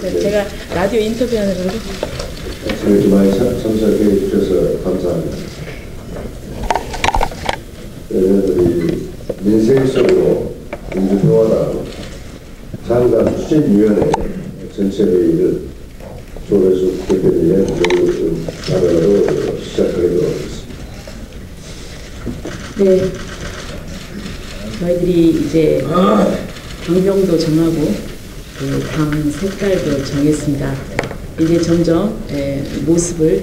제가 라디오 인터뷰하는 거로. 이렇게 많이 참석해 주셔서 감사합니다. 저희들이 민생 속으로 민주평화당 장관 추진위원회 전체 회의를 조회수 대표님의 발언으로 시작하도록 하겠습니다. 네, 저희들이 이제 당명도 정하고 그 당 색깔도 정했습니다. 이제 점점 모습을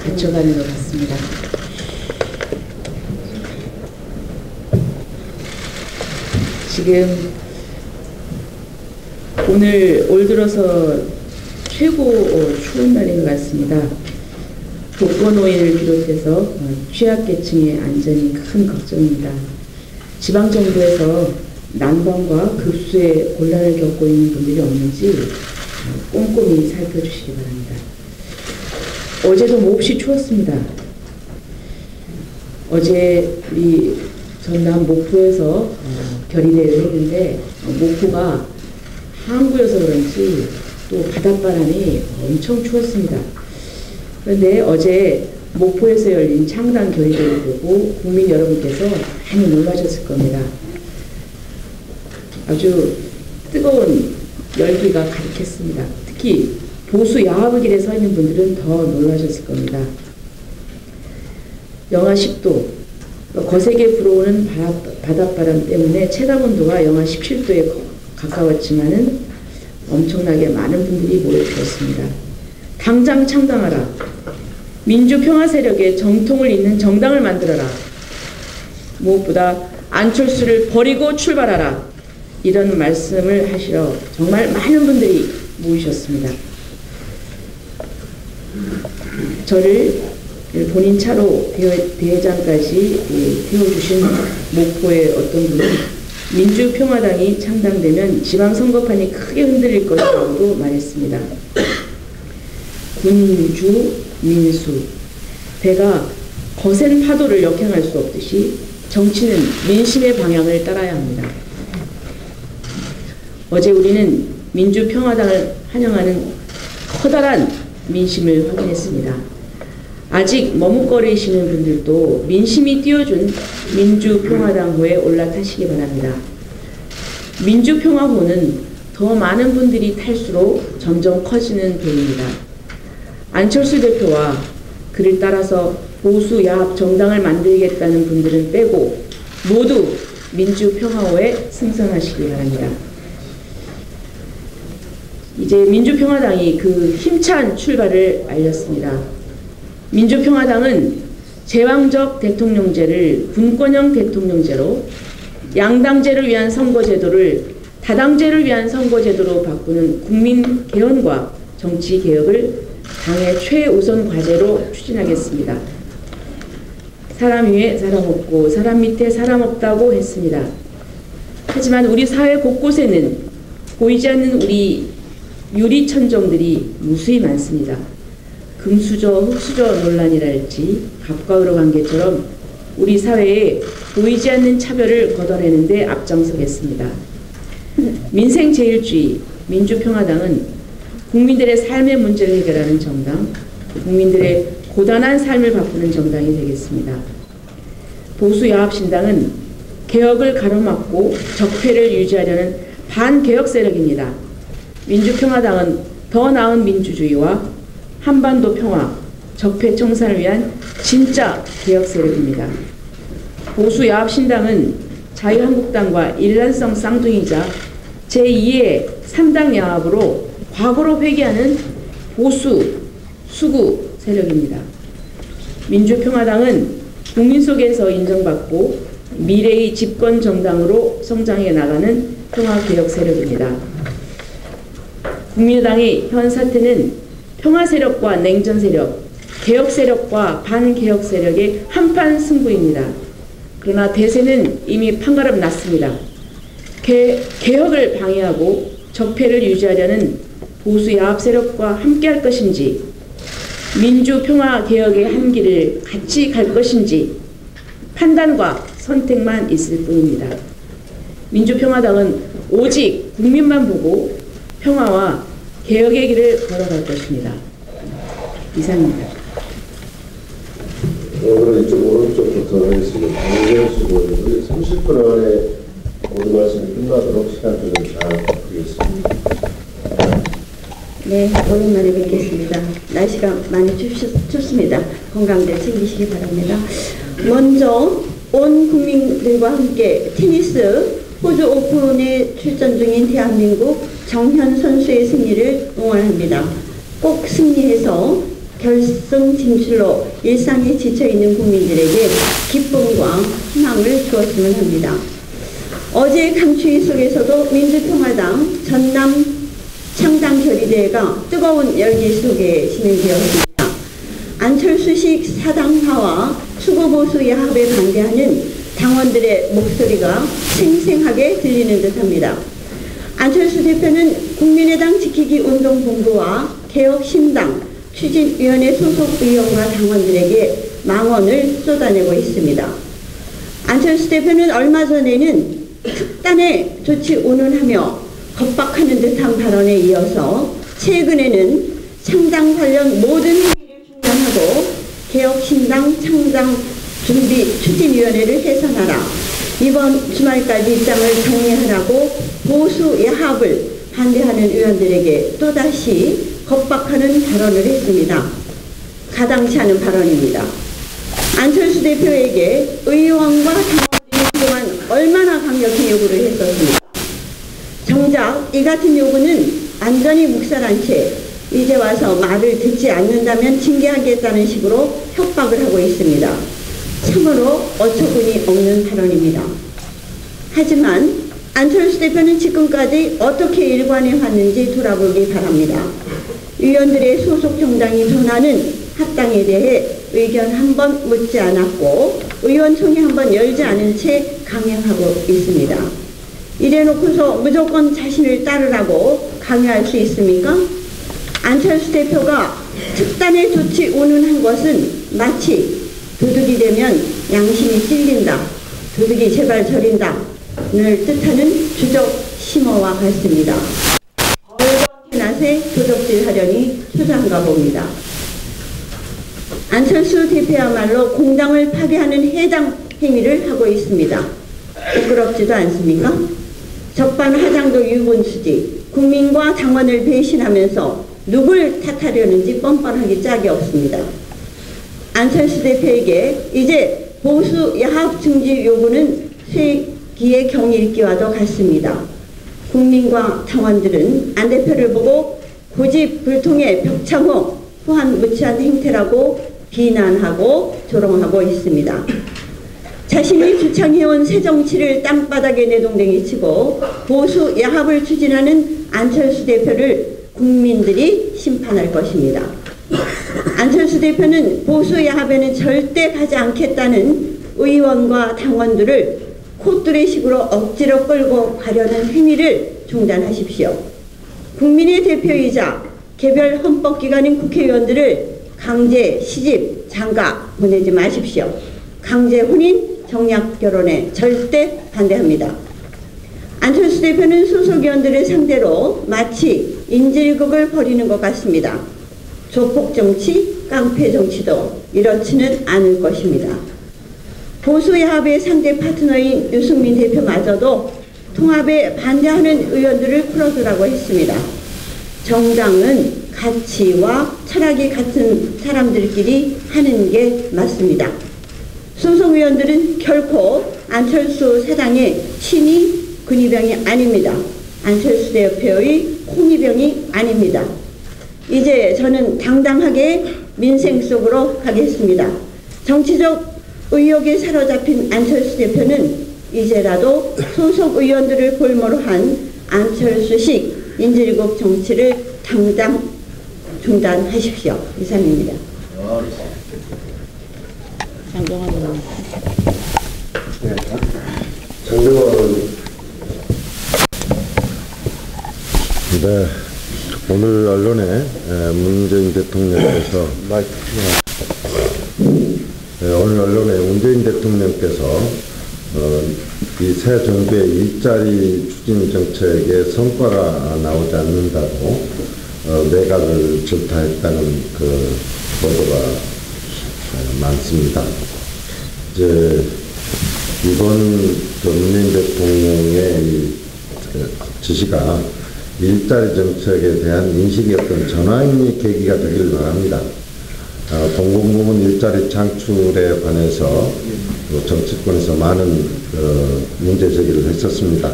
갖춰가는 것 같습니다. 지금 올 들어서 최고 추운 날인 것 같습니다. 독거노인을 비롯해서 취약계층의 안전이 큰 걱정입니다. 지방정부에서 난방과 급수에 곤란을 겪고 있는 분들이 없는지 꼼꼼히 살펴주시기 바랍니다. 어제도 몹시 추웠습니다. 어제 우리 전남 목포에서 결의대회를 했는데 목포가 항구여서 그런지 또 바닷바람이 엄청 추웠습니다. 그런데 어제 목포에서 열린 창당 결의대회를 보고 국민 여러분께서 많이 놀라셨을 겁니다. 아주 뜨거운 열기가 가득했습니다. 특히 보수 야합의 길에 서 있는 분들은 더 놀라셨을 겁니다. 영하 10도, 거세게 불어오는 바닷바람 때문에 체감온도가 영하 17도에 가까웠지만은 엄청나게 많은 분들이 모여주셨습니다. 당장 창당하라. 민주평화 세력의 정통을 잇는 정당을 만들어라. 무엇보다 안철수를 버리고 출발하라. 이런 말씀을 하시러 정말 많은 분들이 모이셨습니다. 저를 본인 차로 대회장까지 태워주신 목포의 어떤 분은 민주평화당이 창당되면 지방선거판이 크게 흔들릴 것이라고도 말했습니다. 군주, 민수, 배가 거센 파도를 역행할 수 없듯이 정치는 민심의 방향을 따라야 합니다. 어제 우리는 민주평화당을 환영하는 커다란 민심을 확인했습니다. 아직 머뭇거리시는 분들도 민심이 띄워준 민주평화당호에 올라타시기 바랍니다. 민주평화호는 더 많은 분들이 탈수록 점점 커지는 배입니다. 안철수 대표와 그를 따라서 보수 야합 정당을 만들겠다는 분들은 빼고 모두 민주평화호에 승선하시기 바랍니다. 이제 민주평화당이 그 힘찬 출발을 알렸습니다. 민주평화당은 제왕적 대통령제를 군권형 대통령제로, 양당제를 위한 선거제도를 다당제를 위한 선거제도로 바꾸는 국민 개헌과 정치 개혁을 당의 최우선 과제로 추진하겠습니다. 사람 위에 사람 없고 사람 밑에 사람 없다고 했습니다. 하지만 우리 사회 곳곳에는 보이지 않는 우리 유리천정들이 무수히 많습니다. 금수저, 흑수저 논란이랄지 갑과 을의 관계처럼 우리 사회에 보이지 않는 차별을 걷어내는 데 앞장서겠습니다. 민생제일주의 민주평화당은 국민들의 삶의 문제를 해결하는 정당, 국민들의 고단한 삶을 바꾸는 정당이 되겠습니다. 보수야합신당은 개혁을 가로막고 적폐를 유지하려는 반개혁 세력입니다. 민주평화당은 더 나은 민주주의와 한반도 평화, 적폐 청산을 위한 진짜 개혁 세력입니다. 보수야합신당은 자유한국당과 일란성 쌍둥이자 제2의 3당 야합으로 과거로 회귀하는 보수, 수구 세력입니다. 민주평화당은 국민 속에서 인정받고 미래의 집권 정당으로 성장해 나가는 평화개혁 세력입니다. 국민의당의 현 사태는 평화 세력과 냉전 세력, 개혁 세력과 반개혁 세력의 한판 승부입니다. 그러나 대세는 이미 판가름 났습니다. 개혁을 방해하고 적폐를 유지하려는 보수 야합 세력과 함께할 것인지, 민주평화개혁의 한 길을 같이 갈 것인지 판단과 선택만 있을 뿐입니다. 민주평화당은 오직 국민만 보고 평화와 개혁의 길을 걸어갈 것입니다. 이상입니다. 오늘은 이쪽 오른쪽부터 하겠습니다. 강재수 의원님 30분 안에 모든 말씀이 끝나도록 시간 좀 잘 부탁드리겠습니다. 네, 오랜만에 뵙겠습니다. 날씨가 많이 춥습니다. 건강들 챙기시기 바랍니다. 먼저 온 국민들과 함께 테니스 호주 오픈에 출전 중인 대한민국 정현 선수의 승리를 응원합니다. 꼭 승리해서 결승 진출로 일상에 지쳐있는 국민들에게 기쁨과 희망을 주었으면 합니다. 어제 강추위 속에서도 민주평화당 전남 창당결의대회가 뜨거운 열기 속에 진행되었습니다. 안철수식 사당화와 수구보수 야합에 반대하는 당원들의 목소리가 생생하게 들리는 듯합니다. 안철수 대표는 국민의당 지키기 운동본부와 개혁신당 추진위원회 소속 의원과 당원들에게 망언을 쏟아내고 있습니다. 안철수 대표는 얼마 전에는 특단의 조치 운운하며 겁박하는 듯한 발언에 이어서 최근에는 창당 관련 모든 행위를 중단하고 개혁신당 창당 준비 추진위원회를 해산하라. 이번 주말까지 입장을 정리하라고 보수 야합을 반대하는 의원들에게 또다시 겁박하는 발언을 했습니다. 가당치 않은 발언입니다. 안철수 대표에게 의원과 당원들이 그동안 얼마나 강력히 요구를 했었습니까? 정작 이 같은 요구는 안전히 묵살한 채 이제 와서 말을 듣지 않는다면 징계하겠다는 식으로 협박을 하고 있습니다. 참으로 어처구니 없는 발언입니다. 하지만 안철수 대표는 지금까지 어떻게 일관해 왔는지 돌아보기 바랍니다. 의원들의 소속 정당이 전하는 합당에 대해 의견 한 번 묻지 않았고 의원총회 한 번 열지 않은 채 강행하고 있습니다. 이래놓고서 무조건 자신을 따르라고 강요할 수 있습니까? 안철수 대표가 특단의 조치 운운한 것은 마치 도둑이 되면 양심이 찔린다, 도둑이 제발 저린다 를 뜻하는 주적 심어와 같습니다. 벌과 낫에 도적질하려니 초장가 봅니다. 안철수 대표야말로 공당을 파괴하는 해당 행위를 하고 있습니다. 부끄럽지도 않습니까? 적반하장도 유분수지, 국민과 당원을 배신하면서 누굴 탓하려는지 뻔뻔하기 짝이 없습니다. 안철수 대표에게 이제 보수 야합 중지 요구는 쇠기의 경일기와도 같습니다. 국민과 당원들은 안 대표를 보고 고집불통의 벽창호 후한무치한 행태라고 비난하고 조롱하고 있습니다. 자신이 주창해온 새정치를 땅바닥에 내동댕이 치고 보수 야합을 추진하는 안철수 대표를 국민들이 심판할 것입니다. 안철수 대표는 보수 야합에는 절대 가지 않겠다는 의원과 당원들을 콧뚜레식으로 억지로 끌고 가려는 행위를 중단하십시오. 국민의 대표이자 개별 헌법기관인 국회의원들을 강제 시집, 장가 보내지 마십시오. 강제 혼인, 정략 결혼에 절대 반대합니다. 안철수 대표는 소속 의원들을 상대로 마치 인질극을 벌이는 것 같습니다. 조폭 정치, 깡패 정치도 이렇지는 않을 것입니다. 보수야합의 상대 파트너인 유승민 대표마저도 통합에 반대하는 의원들을 풀어주라고 했습니다. 정당은 가치와 철학이 같은 사람들끼리 하는 게 맞습니다. 소속 의원들은 결코 안철수 사당의 친이 근위병이 아닙니다. 안철수 대표의 홍위병이 아닙니다. 이제 저는 당당하게 민생 속으로 가겠습니다. 정치적 의혹에 사로잡힌 안철수 대표는 이제라도 소속 의원들을 볼모로 한 안철수식 인질극 정치를 당장 중단하십시오. 이상입니다. 장동환 의원. 네, 장동환 의원. 네, 오늘 언론에 문재인 대통령께서 오늘 언론에 문재인 대통령께서 이 새 정부의 일자리 추진 정책에 성과가 나오지 않는다고 내각을 질타했다는 그 보도가 많습니다. 이제 이번 문재인 대통령의 이 지시가 일자리 정책에 대한 인식의 어떤 전환의 계기가 되기를 바랍니다. 공공부문 일자리 창출에 관해서 정치권에서 많은 문제 제기를 했었습니다.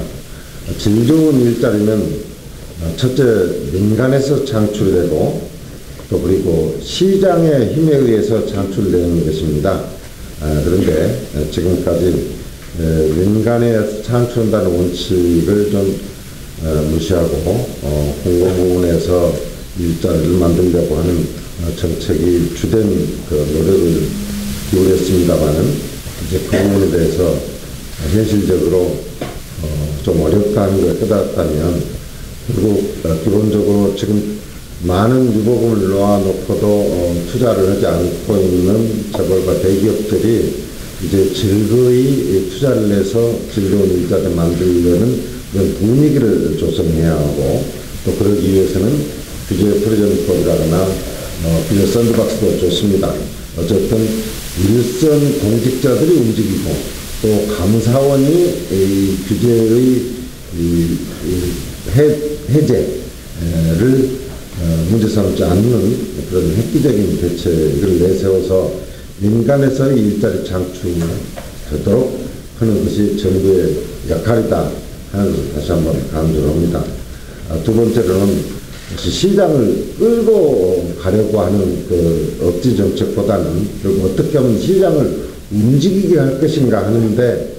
질 좋은 일자리는 첫째 민간에서 창출되고 또 그리고 시장의 힘에 의해서 창출되는 것입니다. 그런데 지금까지 민간에 창출한다는 원칙을 좀 무시하고 공공부문에서 일자리를 만들려고 하는 정책이 주된 그 노력을 기울였습니다만은 이제 그 부분에 대해서 현실적으로 좀 어렵다는 걸 깨달았다면 그리고 기본적으로 지금 많은 유보금을 놓아놓고도 투자를 하지 않고 있는 재벌과 대기업들이 이제 즐거이 투자를 해서 즐거운 일자리를 만들려는 그런 분위기를 조성해야 하고 또 그러기 위해서는 규제 프레젠법이라거나 규제 샌드박스도 좋습니다. 어쨌든 일선 공직자들이 움직이고 또 감사원이 이 규제의 해제를 문제 삼지 않는 그런 획기적인 대책을 내세워서 민간에서의 일자리 창출을 되도록 하는 것이 정부의 역할이다 하는 것을 다시 한번 강조를 합니다. 두 번째로는 시장을 끌고 가려고 하는 그 억지 정책보다는 결국 어떻게 하면 시장을 움직이게 할 것인가 하는데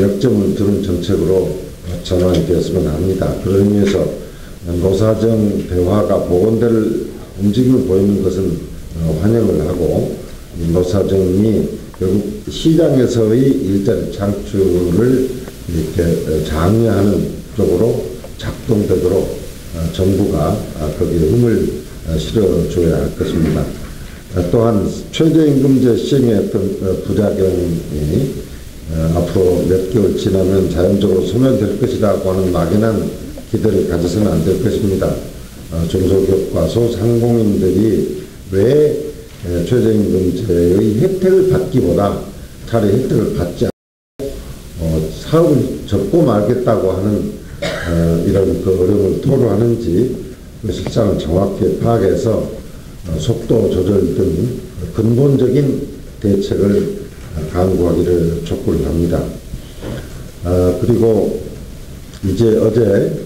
역점을 두는 정책으로 전환이 되었으면 합니다. 그런 의미에서 노사정 대화가 보건대를 움직임을 보이는 것은 환영을 하고 노사정이 결국 시장에서의 일자리 창출을 이렇게 장려하는 쪽으로 작동되도록 정부가 거기에 힘을 실어줘야 할 것입니다. 또한 최저임금제 시행의 어떤 부작용이 앞으로 몇 개월 지나면 자연적으로 소멸될 것이라고 하는 막연한 기대를 가져서는 안 될 것입니다. 중소기업과 소상공인들이 왜 최저임금제의 혜택을 받기보다 차라리 혜택을 받지 않고 사업을 접고 말겠다고 하는 이런 그 어려움을 토로하는지 실상을 정확히 파악해서 속도 조절 등 근본적인 대책을 강구하기를 촉구를 합니다. 그리고 이제 어제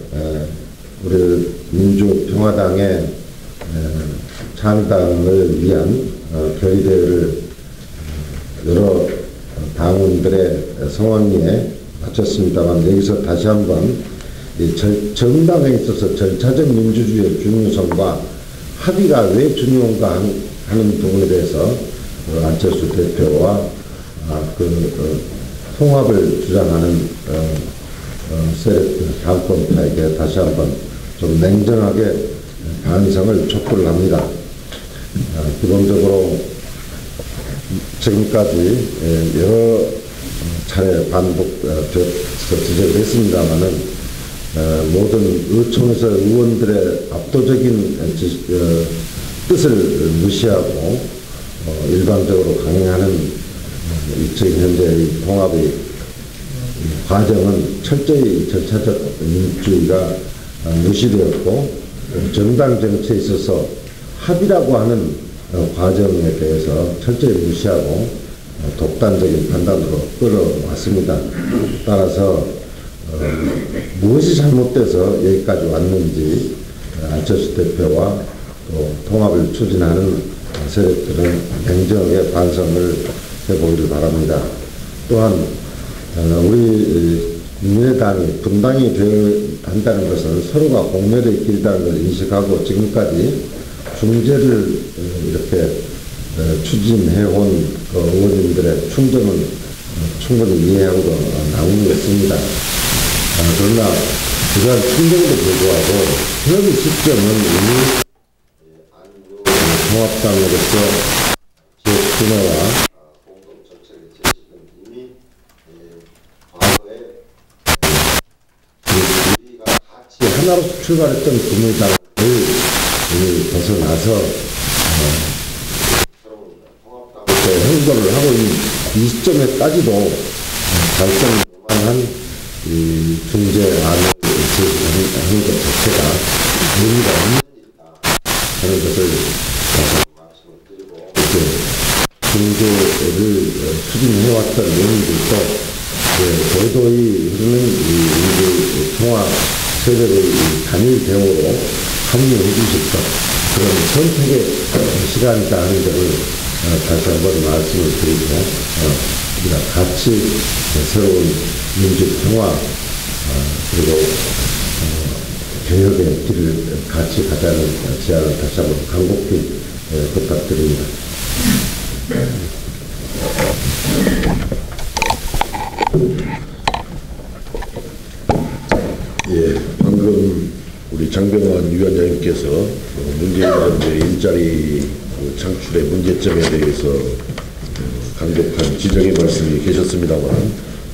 우리 민주평화당의 창당을 위한 결의대회를 여러 당원들의 성원리에 마쳤습니다만 여기서 다시 한번 정당에 있어서 절차적 민주주의의 중요성과 합의가 왜 중요한가 하는 부분에 대해서 안철수 대표와 통합을 주장하는 세력들 당권파에게 다시 한번 좀 냉정하게 반성을 촉구를 합니다. 기본적으로 지금까지 여러 차례 지적을 했습니다만은 모든 의총에서 의원들의 압도적인 뜻을 무시하고 일방적으로 강행하는 지금 현재의 통합의 과정은 철저히 절차적 민주주의가 무시되었고 정당 정치에 있어서 합의라고 하는 과정에 대해서 철저히 무시하고 독단적인 판단으로 끌어왔습니다. 따라서 무엇이 잘못돼서 여기까지 왔는지 안철수 대표와 또 통합을 추진하는 세력들은 냉정하게 반성을 해보기를 바랍니다. 또한 우리 민주당이 분당이 되어야 한다는 것은 서로가 공멸의 길다는 걸 인식하고 지금까지 중재를 이렇게 추진해온 의원님들의 충정은 충분히 이해하고 나오는 것입니다. 그러나 그러한 충정에도 불구하고 협의 시점은 이미 통합당으로서 지역 분화와 공동 정책의 제시는 이미 과거에 우리가 같이 하나로 출발했던 국민당을 벗어나서 행보를 하고 있는 이 시점에 따지도 달성할 만한 이 중재안을 제시하는 것 자체가 의미가 없는 일이다 하는 것을 말씀을 드리고, 중재를 추진해왔던 원인들도 도저히 흐르는 이 통합 세력의 단일 대우로 합류해 주실 것, 그런 선택의 시간이다 하는 점을 다시 한번 말씀을 드리고, 우리가 같이 새로운 민주평화 그리고 개혁의 길을 같이 가자는 제안을 다시 한번 간곡히 부탁드립니다. 예, 방금 우리 장병환 위원장님께서 문재인 일자리 창출의 문제점에 대해서 강력한 지적의 말씀이 계셨습니다만,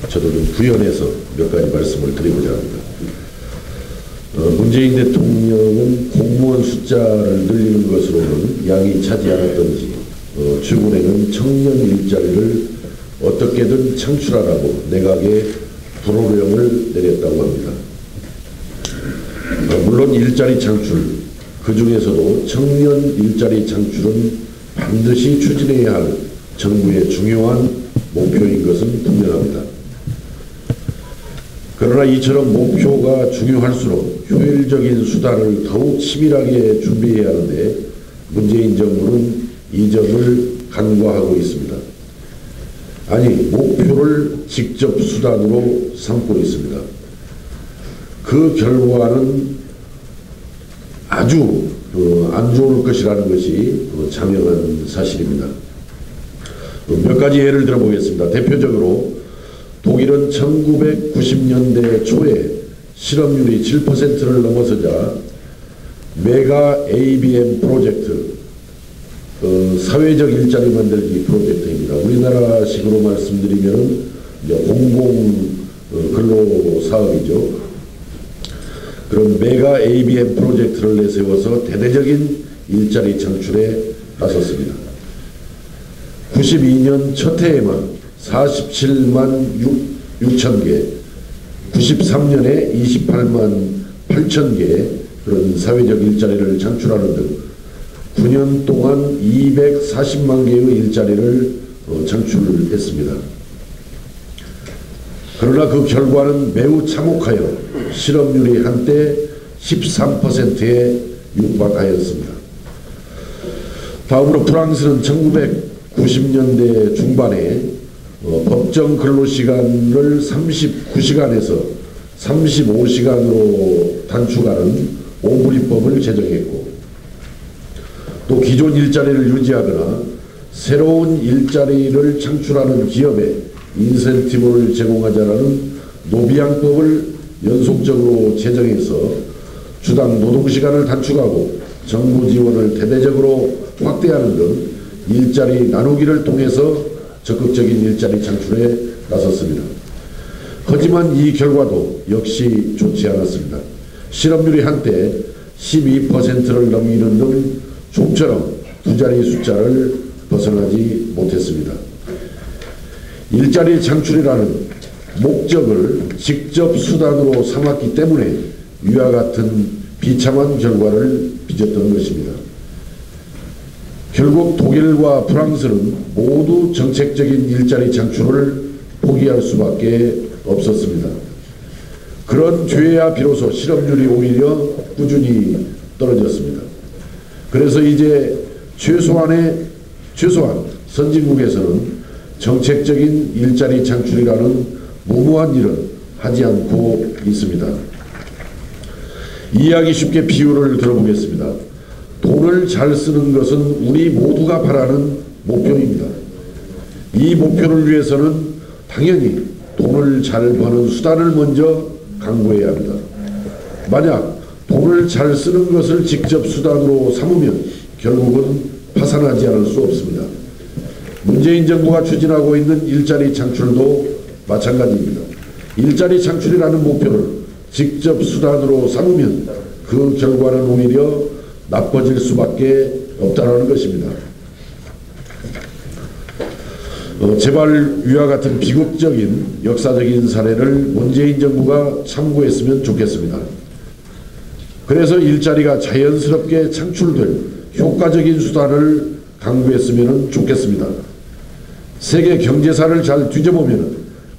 저도 좀 부연해서 몇 가지 말씀을 드리고자 합니다. 문재인 대통령은 공무원 숫자를 늘리는 것으로는 양이 차지 않았던지 최근에는 청년 일자리를 어떻게든 창출하라고 내각에 불호령을 내렸다고 합니다. 물론 일자리 창출, 그 중에서도 청년 일자리 창출은 반드시 추진해야 할 정부의 중요한 목표인 것은 분명합니다. 그러나 이처럼 목표가 중요할수록 효율적인 수단을 더욱 치밀하게 준비해야 하는데 문재인 정부는 이 점을 간과하고 있습니다. 아니, 목표를 직접 수단으로 삼고 있습니다. 그 결과는 아주 안 좋을 것이라는 것이 자명한 사실입니다. 몇 가지 예를 들어보겠습니다. 대표적으로 독일은 1990년대 초에 실업률이 7%를 넘어서자 메가 ABM 프로젝트, 사회적 일자리 만들기 프로젝트입니다. 우리나라식으로 말씀드리면 공공 근로 사업이죠. 그런 메가 ABM 프로젝트를 내세워서 대대적인 일자리 창출에 나섰습니다. 92년 첫 해에만 47만 6천 개, 93년에 28만 8천 개 그런 사회적 일자리를 창출하는 등 9년 동안 240만 개의 일자리를 창출했습니다. 그러나 그 결과는 매우 참혹하여 실업률이 한때 13%에 육박하였습니다. 다음으로 프랑스는 1990년대 중반에 법정 근로시간을 39시간에서 35시간으로 단축하는 오브리법을 제정했고, 또 기존 일자리를 유지하거나 새로운 일자리를 창출하는 기업에 인센티브를 제공하자라는 노비양법을 연속적으로 제정해서 주당 노동시간을 단축하고 정부 지원을 대대적으로 확대하는 등 일자리 나누기를 통해서 적극적인 일자리 창출에 나섰습니다. 하지만 이 결과도 역시 좋지 않았습니다. 실업률이 한때 12%를 넘기는 등 좀처럼 두 자리 숫자를 벗어나지 못했습니다. 일자리 창출이라는 목적을 직접 수단으로 삼았기 때문에 위와 같은 비참한 결과를 빚었던 것입니다. 결국 독일과 프랑스는 모두 정책적인 일자리 창출을 포기할 수밖에 없었습니다. 그런 죄야 비로소 실업률이 오히려 꾸준히 떨어졌습니다. 그래서 이제 최소한 선진국에서는 정책적인 일자리 창출이라는 무모한 일은 하지 않고 있습니다. 이해하기 쉽게 비유를 들어보겠습니다. 돈을 잘 쓰는 것은 우리 모두가 바라는 목표입니다. 이 목표를 위해서는 당연히 돈을 잘 버는 수단을 먼저 강구해야 합니다. 만약 돈을 잘 쓰는 것을 직접 수단으로 삼으면 결국은 파산하지 않을 수 없습니다. 문재인 정부가 추진하고 있는 일자리 창출도 마찬가지입니다. 일자리 창출이라는 목표를 직접 수단으로 삼으면 그 결과는 오히려 나빠질 수밖에 없다는 것입니다. 제발 위와 같은 비극적인 역사적인 사례를 문재인 정부가 참고했으면 좋겠습니다. 그래서 일자리가 자연스럽게 창출될 효과적인 수단을 강구했으면 좋겠습니다. 세계 경제사를 잘 뒤져보면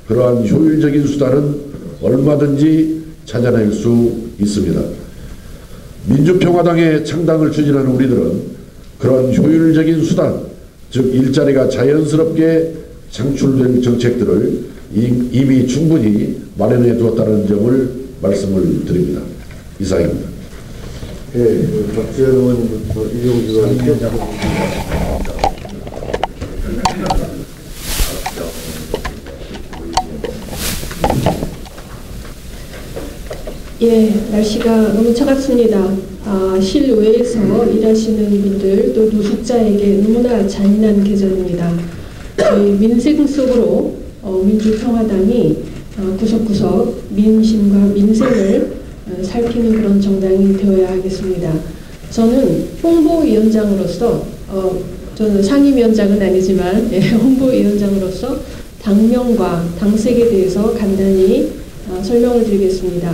그러한 효율적인 수단은 얼마든지 찾아낼 수 있습니다. 민주평화당의 창당을 추진하는 우리들은 그런 효율적인 수단, 즉 일자리가 자연스럽게 창출된 정책들을 이미 충분히 마련해 두었다는 점을 말씀을 드립니다. 이상입니다. 네, 박지원 의원부터 이용주 의원께 예, 날씨가 너무 차갑습니다. 실외에서 일하시는 분들 또 노숙자에게 너무나 잔인한 계절입니다. 저희 민생 속으로 민주평화당이 구석구석 민심과 민생을 살피는 그런 정당이 되어야 하겠습니다. 저는 홍보위원장으로서 저는 상임위원장은 아니지만 홍보위원장으로서 당명과 당색에 대해서 간단히 설명을 드리겠습니다.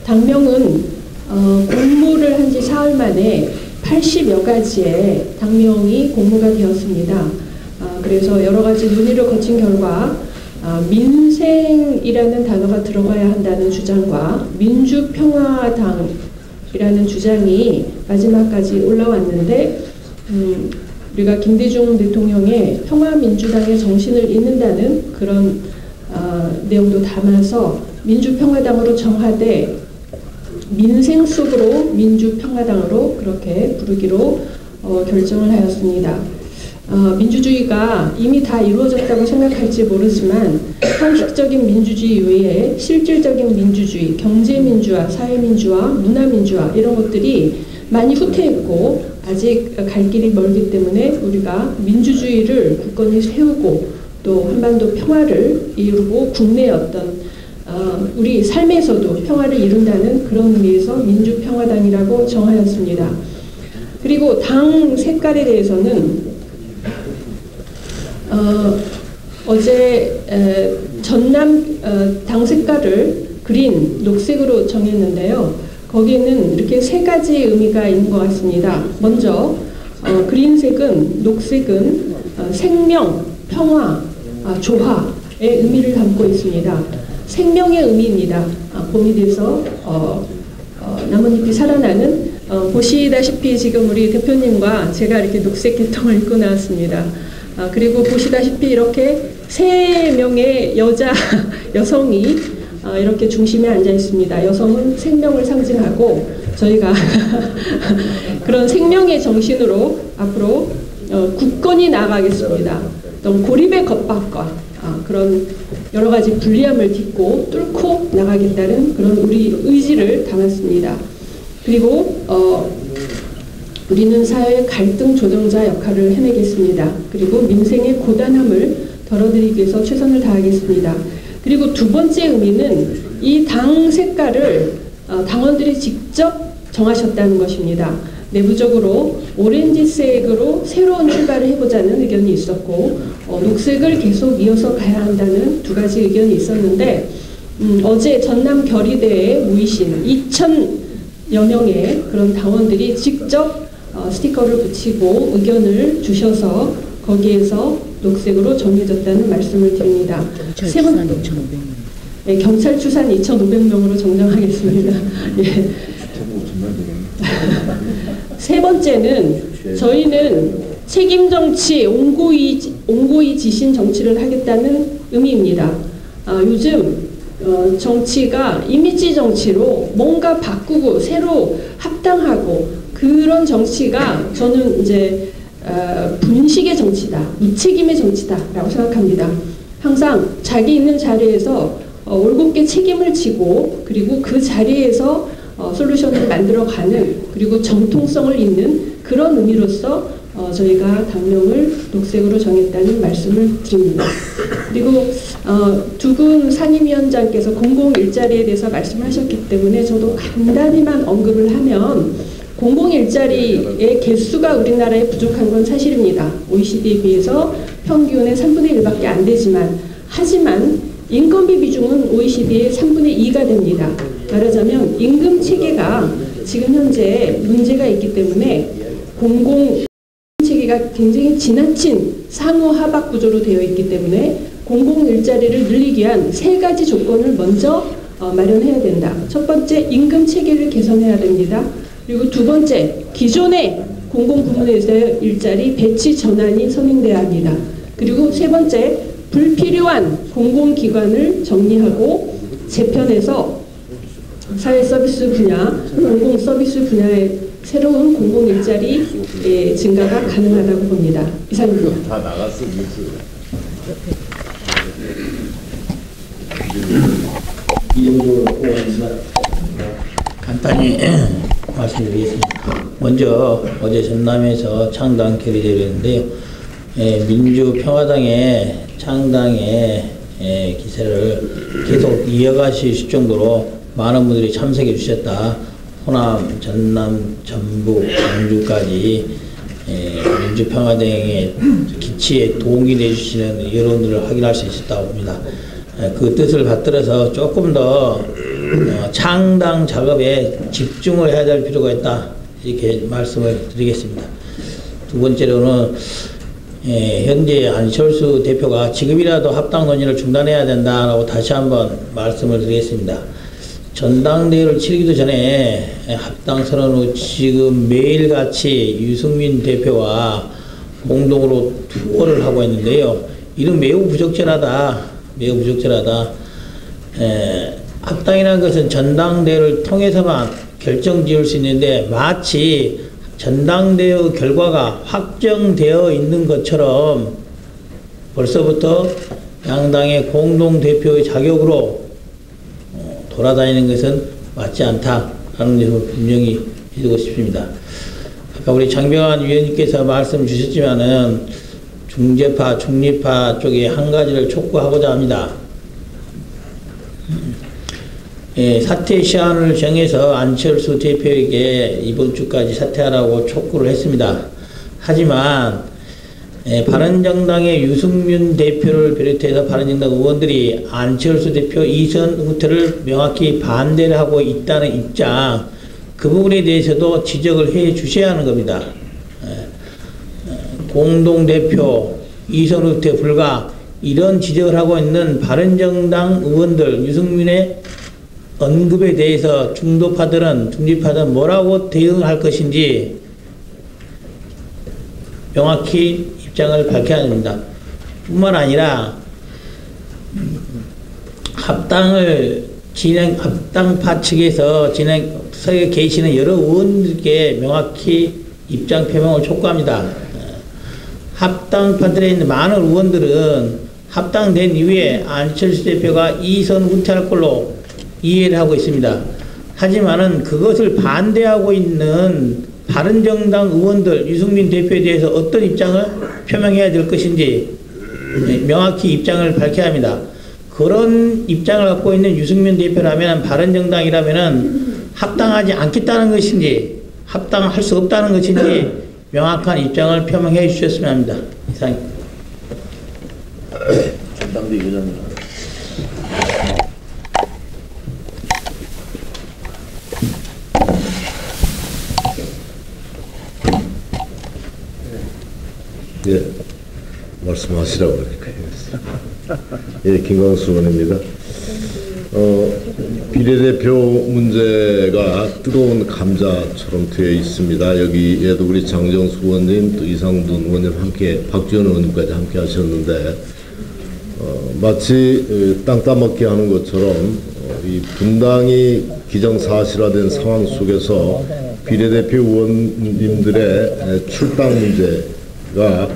당명은 공모를 한 지 사흘 만에 80여 가지의 당명이 공모가 되었습니다. 그래서 여러 가지 논의를 거친 결과 민생이라는 단어가 들어가야 한다는 주장과 민주평화당이라는 주장이 마지막까지 올라왔는데 우리가 김대중 대통령의 평화민주당의 정신을 잇는다는 그런 내용도 담아서 민주평화당으로 정하되 민생 속으로 민주평화당으로 그렇게 부르기로 결정을 하였습니다. 민주주의가 이미 다 이루어졌다고 생각할지 모르지만 형식적인 민주주의 외에 실질적인 민주주의, 경제민주화, 사회민주화, 문화민주화 이런 것들이 많이 후퇴했고 아직 갈 길이 멀기 때문에 우리가 민주주의를 굳건히 세우고 또 한반도 평화를 이루고 국내의 어떤 우리 삶에서도 평화를 이룬다는 그런 의미에서 민주평화당이라고 정하였습니다. 그리고 당 색깔에 대해서는 어제 전남 당 색깔을 그린 녹색으로 정했는데요. 거기에는 이렇게 세 가지 의미가 있는 것 같습니다. 먼저 그린색은 녹색은 생명, 평화, 조화의 의미를 담고 있습니다. 생명의 의미입니다. 봄이 돼서 나뭇잎이 살아나는 보시다시피 지금 우리 대표님과 제가 이렇게 녹색 계통을 입고 나왔습니다. 그리고 보시다시피 이렇게 3명의 여성이 이렇게 중심에 앉아 있습니다. 여성은 생명을 상징하고 저희가 그런 생명의 정신으로 앞으로 굳건히 나아가겠습니다. 어떤 고립의 겁박과 그런 여러 가지 불리함을 딛고 뚫고 나가겠다는 그런 우리 의지를 담았습니다. 그리고 우리는 사회의 갈등 조정자 역할을 해내겠습니다. 그리고 민생의 고단함을 덜어드리기 위해서 최선을 다하겠습니다. 그리고 두 번째 의미는 이 당 색깔을 당원들이 직접 정하셨다는 것입니다. 내부적으로 오렌지색으로 새로운 출발을 해보자는 의견이 있었고 녹색을 계속 이어서 가야 한다는 두 가지 의견이 있었는데 어제 전남 결의대에 모이신 2,000여 명의 그런 당원들이 직접 스티커를 붙이고 의견을 주셔서 거기에서 녹색으로 정해졌다는 말씀을 드립니다. 네, 경찰 추산 2,500명으로 정정하겠습니다. 예. 세 번째는 저희는 책임 정치, 옹고이 지신 정치를 하겠다는 의미입니다. 요즘 정치가 이미지 정치로 뭔가 바꾸고 새로 합당하고 그런 정치가 저는 이제 분식의 정치다, 무책임의 정치다라고 생각합니다. 항상 자기 있는 자리에서 올곧게 책임을 지고 그리고 그 자리에서 솔루션을 만들어가는 그리고 정통성을 잇는 그런 의미로서 저희가 당명을 녹색으로 정했다는 말씀을 드립니다. 그리고 두분 상임위원장께서 공공일자리에 대해서 말씀하셨기 때문에 저도 간단히만 언급을 하면 공공 일자리의 개수가 우리나라에 부족한 건 사실입니다. OECD에 비해서 평균의 3분의 1밖에 안 되지만, 하지만 인건비 비중은 OECD의 3분의 2가 됩니다. 말하자면 임금 체계가 지금 현재 문제가 있기 때문에 공공 체계가 굉장히 지나친 상호 하박 구조로 되어 있기 때문에 공공 일자리를 늘리기 위한 3가지 조건을 먼저 마련해야 된다. 첫 번째, 임금 체계를 개선해야 됩니다. 그리고 두 번째, 기존의 공공부문에서의 일자리 배치 전환이 선행돼야 합니다. 그리고 세 번째, 불필요한 공공기관을 정리하고 재편해서 사회 서비스 분야, 공공 서비스 분야의 새로운 공공 일자리 증가가 가능하다고 봅니다. 이상입니다. 다 나갔어, 뉴스. 간단히 말씀드리겠습니다. 먼저 어제 전남에서 창당 결의되었는데요. 민주평화당의 창당의 기세를 계속 이어가실 정도로 많은 분들이 참석해 주셨다. 호남, 전남, 전북, 광주까지 민주평화당의 기치에 도움이 내주시는 여러분들을 확인할 수 있었다고 봅니다. 그 뜻을 받들어서 조금 더 창당 작업에 집중을 해야 될 필요가 있다, 이렇게 말씀을 드리겠습니다. 두 번째로는 현재 안철수 대표가 지금이라도 합당 논의를 중단해야 된다라고 다시 한번 말씀을 드리겠습니다. 전당대회를 치르기도 전에 합당 선언 후 지금 매일같이 유승민 대표와 공동으로 투어를 하고 있는데요. 이는 매우 부적절하다. 매우 부적절하다. 합당이라는 것은 전당대회를 통해서만 결정 지을 수 있는데, 마치 전당대회 결과가 확정되어 있는 것처럼 벌써부터 양당의 공동대표의 자격으로 돌아다니는 것은 맞지 않다라는 점을 분명히 해두고 싶습니다. 아까 우리 장병환 위원님께서 말씀 주셨지만은 중재파, 중립파 쪽에 한 가지를 촉구하고자 합니다. 사퇴 시한을 정해서 안철수 대표에게 이번 주까지 사퇴하라고 촉구를 했습니다. 하지만 바른정당의 유승민 대표를 비롯해서 바른정당 의원들이 안철수 대표 이선 후퇴를 명확히 반대를 하고 있다는 입장, 그 부분에 대해서도 지적을 해 주셔야 하는 겁니다. 공동대표 이선 후퇴 불가, 이런 지적을 하고 있는 바른정당 의원들, 유승민의 언급에 대해서 중도파들은, 중립파들은 뭐라고 대응할 것인지 명확히 입장을 밝혀야 됩니다. 뿐만 아니라 합당파 측에서 서에 계시는 여러 의원들께 명확히 입장 표명을 촉구합니다. 합당파들에 있는 많은 의원들은 합당된 이후에 안철수 대표가 이선 후퇴할 걸로 이해를 하고 있습니다. 하지만은 그것을 반대하고 있는 바른정당 의원들, 유승민 대표에 대해서 어떤 입장을 표명해야 될 것인지 명확히 입장을 밝혀야 합니다. 그런 입장을 갖고 있는 유승민 대표라면, 바른정당이라면 합당하지 않겠다는 것인지, 합당할 수 없다는 것인지 명확한 입장을 표명해 주셨으면 합니다. 이상입니다. 전당대 의장님. 예, 말씀하시라고 그러니까요. 예, 김광수 의원입니다. 비례대표 문제가 뜨거운 감자처럼 되어 있습니다. 여기에도 우리 장정수 의원님, 또 이상돈 의원님 함께, 박지원 의원님까지 함께 하셨는데, 마치 땅 따먹기 하는 것처럼 이 분당이 기정사실화된 상황 속에서 비례대표 의원님들의 출당 문제가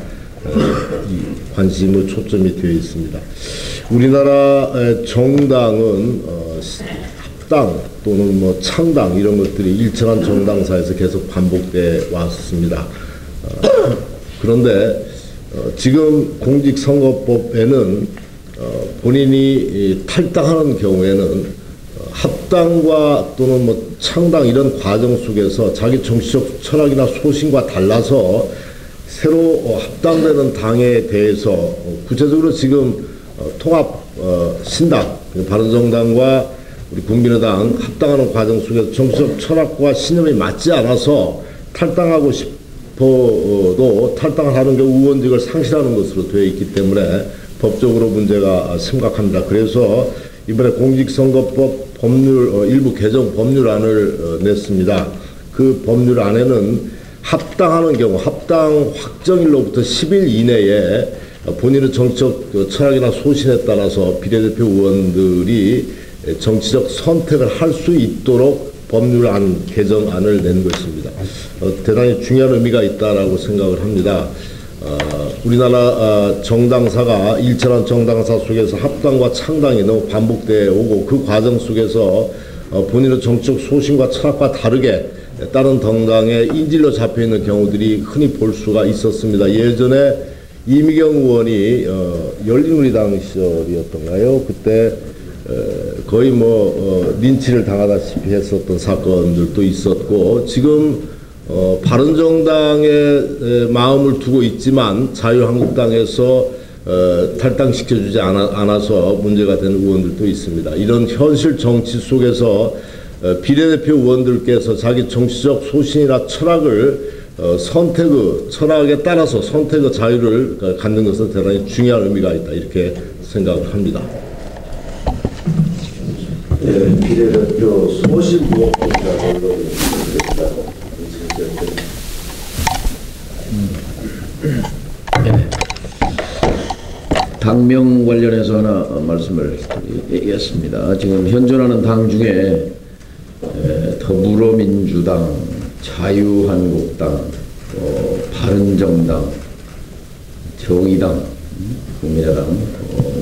관심의 초점이 되어 있습니다. 우리나라 정당은 합당 또는 뭐 창당 이런 것들이 일정한 정당사에서 계속 반복돼 왔습니다. 그런데 지금 공직선거법에는 본인이 탈당하는 경우에는 합당과 또는 뭐 창당 이런 과정 속에서 자기 정치적 철학이나 소신과 달라서 새로 합당되는 당에 대해서 구체적으로 지금 통합 신당 바른정당과 우리 국민의당 합당하는 과정 속에서 정치적 철학과 신념이 맞지 않아서 탈당하고 싶어도 탈당을 하는 게 의원직을 상실하는 것으로 되어 있기 때문에 법적으로 문제가 심각합니다. 그래서 이번에 공직선거법 법률 일부 개정 법률안을 냈습니다. 그 법률안에는 합당하는 경우 합당 확정일로부터 10일 이내에 본인의 정치적 철학이나 소신에 따라서 비례대표 의원들이 정치적 선택을 할 수 있도록 법률안 개정안을 낸 것입니다. 대단히 중요한 의미가 있다라고 생각을 합니다. 우리나라 정당사가 일천한 정당사 속에서 합당과 창당이 너무 반복되어 오고 그 과정 속에서 본인의 정치적 소신과 철학과 다르게 다른 정당의 인질로 잡혀있는 경우들이 흔히 볼 수가 있었습니다. 예전에 이미경 의원이 열린우리당 시절이었던가요? 그때 거의 린치를 당하다시피 했었던 사건들도 있었고 지금 바른정당의 마음을 두고 있지만 자유한국당에서 탈당시켜주지 않아서 문제가 되는 의원들도 있습니다. 이런 현실 정치 속에서 비례대표 의원들께서 자기 정치적 소신이나 철학을 철학에 따라서 선택의 자유를 갖는 것은 대단히 중요한 의미가 있다 이렇게 생각을 합니다. 네, 비례대표 소신 무엇보다 언론이 당명 관련해서 하나 말씀을 드리겠습니다. 지금 현존하는 당 중에 더불어민주당, 자유한국당, 바른정당, 정의당, 국민의당,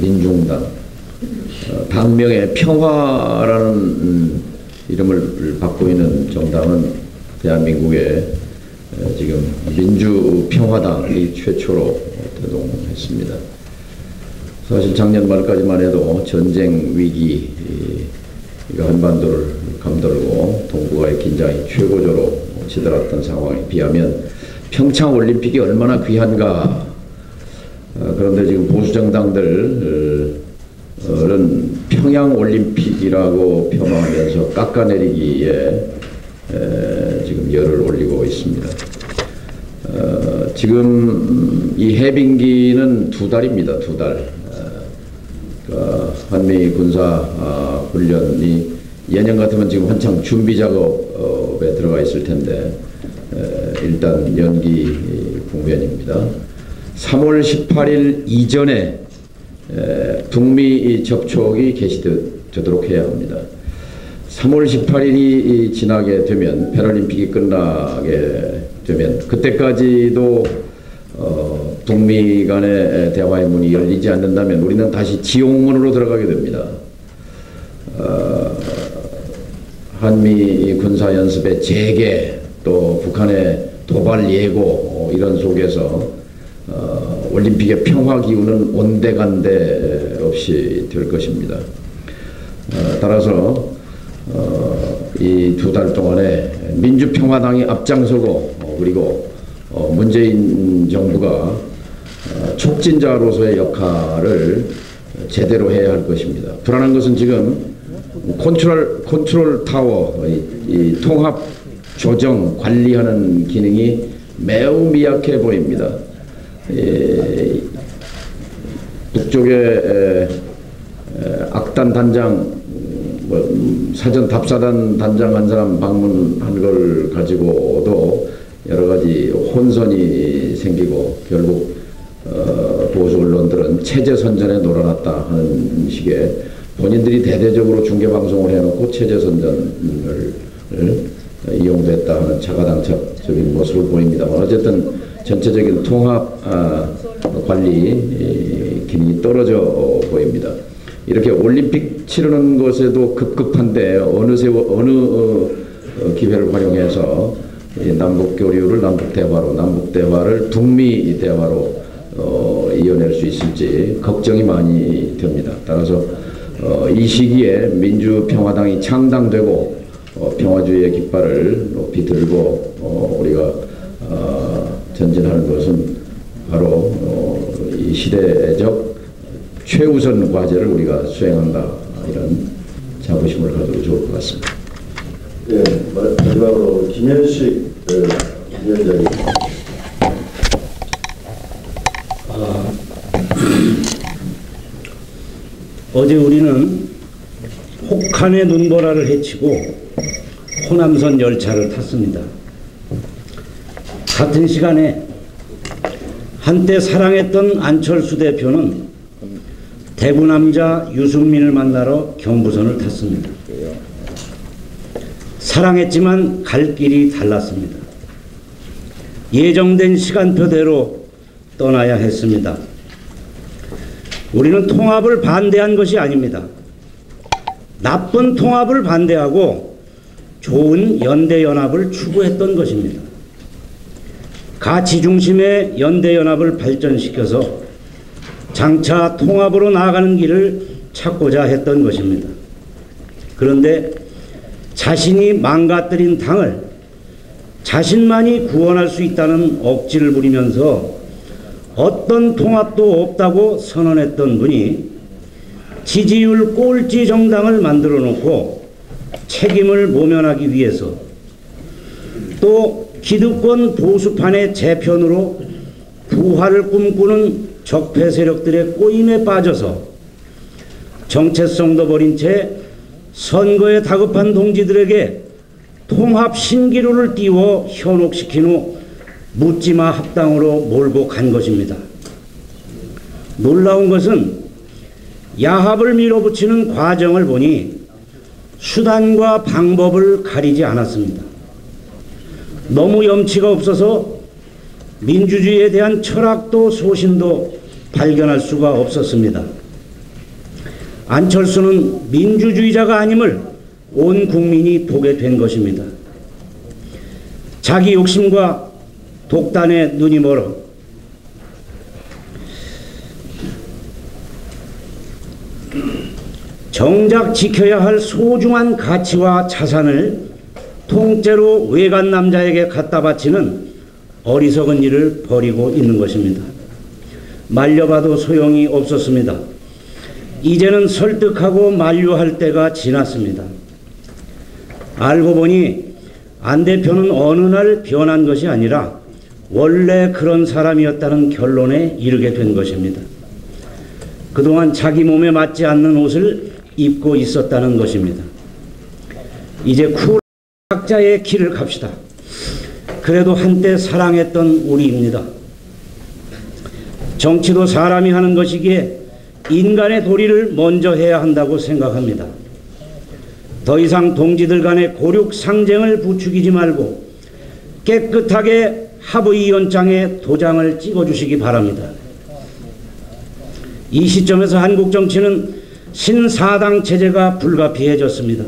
민중당, 당명에 평화라는 이름을 받고 있는 정당은 대한민국에 지금 민주평화당이 최초로 대동했습니다. 사실 작년 말까지만 해도 전쟁 위기가 한반도를 감돌고 동북아의 긴장이 최고조로 치달았던 상황에 비하면 평창올림픽이 얼마나 귀한가. 그런데 지금 보수정당들은 평양올림픽이라고 폄하하면서 깎아내리기에 지금 열을 올리고 있습니다. 지금 이 해빙기는 2달입니다. 2달. 한미 군사 훈련이 예년 같으면 지금 한창 준비 작업에 들어가 있을 텐데 일단 연기 국면입니다. 3월 18일 이전에 북미 접촉이 개시되도록 해야 합니다. 3월 18일이 지나게 되면 패럴림픽이 끝나게 되면 그때까지도 북미 간의 대화의 문이 열리지 않는다면 우리는 다시 지옥문으로 들어가게 됩니다. 한미 군사연습의 재개 또 북한의 도발 예고 이런 속에서 올림픽의 평화 기운은 온데간데 없이 될 것입니다. 따라서 이 2달 동안에 민주평화당이 앞장서고 그리고 문재인 정부가 촉진자로서의 역할을 제대로 해야 할 것입니다. 불안한 것은 지금 컨트롤 타워, 이 통합 조정 관리하는 기능이 매우 미약해 보입니다. 북쪽에 악단 단장, 사전 답사단 단장 한 사람 방문한 걸 가지고도 여러 가지 혼선이 생기고 결국 보수 언론들은 체제 선전에 놀아났다 하는 식의 본인들이 대대적으로 중계방송을 해놓고 체제 선전을 이용됐다 하는 자가당착적인 모습을 보입니다만 어쨌든 전체적인 통합 관리 기능이 떨어져 보입니다. 이렇게 올림픽 치르는 것에도 급급한데 어느 기회를 활용해서 남북 교류를 남북 대화로, 남북 대화를 북미 대화로 이어낼 수 있을지 걱정이 많이 됩니다. 따라서 이 시기에 민주평화당이 창당되고 평화주의의 깃발을 높이 들고 우리가 전진하는 것은 바로 이 시대적 최우선 과제를 우리가 수행한다, 이런 자부심을 가지고 좋을 것 같습니다. 네, 마지막으로 김현식 위원장님. 어제 우리는 혹한의 눈보라를 헤치고 호남선 열차를 탔습니다. 같은 시간에 한때 사랑했던 안철수 대표는 대구 남자 유승민을 만나러 경부선을 탔습니다. 사랑했지만 갈 길이 달랐습니다. 예정된 시간표대로 떠나야 했습니다. 우리는 통합을 반대한 것이 아닙니다. 나쁜 통합을 반대하고 좋은 연대연합을 추구했던 것입니다. 가치 중심의 연대연합을 발전시켜서 장차 통합으로 나아가는 길을 찾고자 했던 것입니다. 그런데 자신이 망가뜨린 당을 자신만이 구원할 수 있다는 억지를 부리면서 어떤 통합도 없다고 선언했던 분이 지지율 꼴찌 정당을 만들어 놓고 책임을 모면하기 위해서 또 기득권 보수판의 재편으로 부활을 꿈꾸는 적폐 세력들의 꼬임에 빠져서 정체성도 버린 채 선거에 다급한 동지들에게 통합 신기루를 띄워 현혹시킨 후 묻지마 합당으로 몰고 간 것입니다. 놀라운 것은 야합을 밀어붙이는 과정을 보니 수단과 방법을 가리지 않았습니다. 너무 염치가 없어서 민주주의에 대한 철학도 소신도 발견할 수가 없었습니다. 안철수는 민주주의자가 아님을 온 국민이 보게 된 것입니다. 자기 욕심과 독단에 눈이 멀어 정작 지켜야 할 소중한 가치와 자산을 통째로 외간 남자에게 갖다 바치는 어리석은 일을 벌이고 있는 것입니다. 말려봐도 소용이 없었습니다. 이제는 설득하고 만류할 때가 지났습니다. 알고 보니 안 대표는 어느 날 변한 것이 아니라 원래 그런 사람이었다는 결론에 이르게 된 것입니다. 그동안 자기 몸에 맞지 않는 옷을 입고 있었다는 것입니다. 이제 쿨 각자의 길을 갑시다. 그래도 한때 사랑했던 우리입니다. 정치도 사람이 하는 것이기에 인간의 도리를 먼저 해야 한다고 생각합니다. 더 이상 동지들 간의 고륙 상쟁을 부추기지 말고 깨끗하게 합의위원장에 도장을 찍어주시기 바랍니다. 이 시점에서 한국 정치는 신사당 체제가 불가피해졌습니다.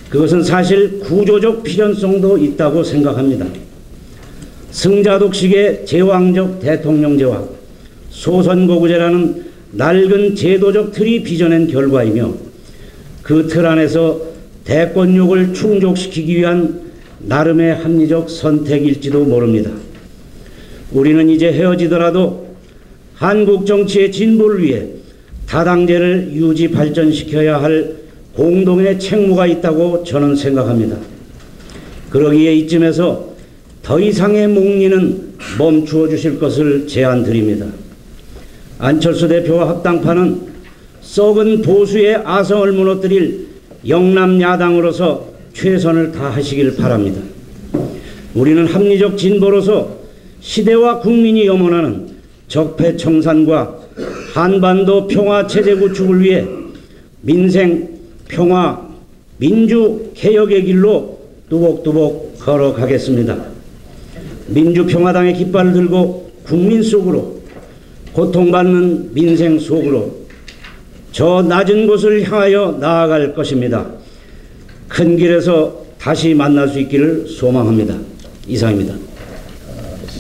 그것은 사실 구조적 필연성도 있다고 생각합니다. 승자독식의 제왕적 대통령제와 소선거구제라는 낡은 제도적 틀이 빚어낸 결과이며 그 틀 안에서 대권욕을 충족시키기 위한 나름의 합리적 선택일지도 모릅니다. 우리는 이제 헤어지더라도 한국 정치의 진보를 위해 다당제를 유지 발전시켜야 할 공동의 책무가 있다고 저는 생각합니다. 그러기에 이쯤에서 더 이상의 목리는 멈추어 주실 것을 제안드립니다. 안철수 대표와 합당파는 썩은 보수의 아성을 무너뜨릴 영남 야당으로서 최선을 다하시길 바랍니다. 우리는 합리적 진보로서 시대와 국민이 염원하는 적폐 청산과 한반도 평화 체제 구축을 위해 민생, 평화, 민주 개혁의 길로 뚜벅뚜벅 걸어가겠습니다. 민주평화당의 깃발을 들고 국민 속으로, 고통받는 민생 속으로 저 낮은 곳을 향하여 나아갈 것입니다. 큰 길에서 다시 만날 수 있기를 소망합니다. 이상입니다.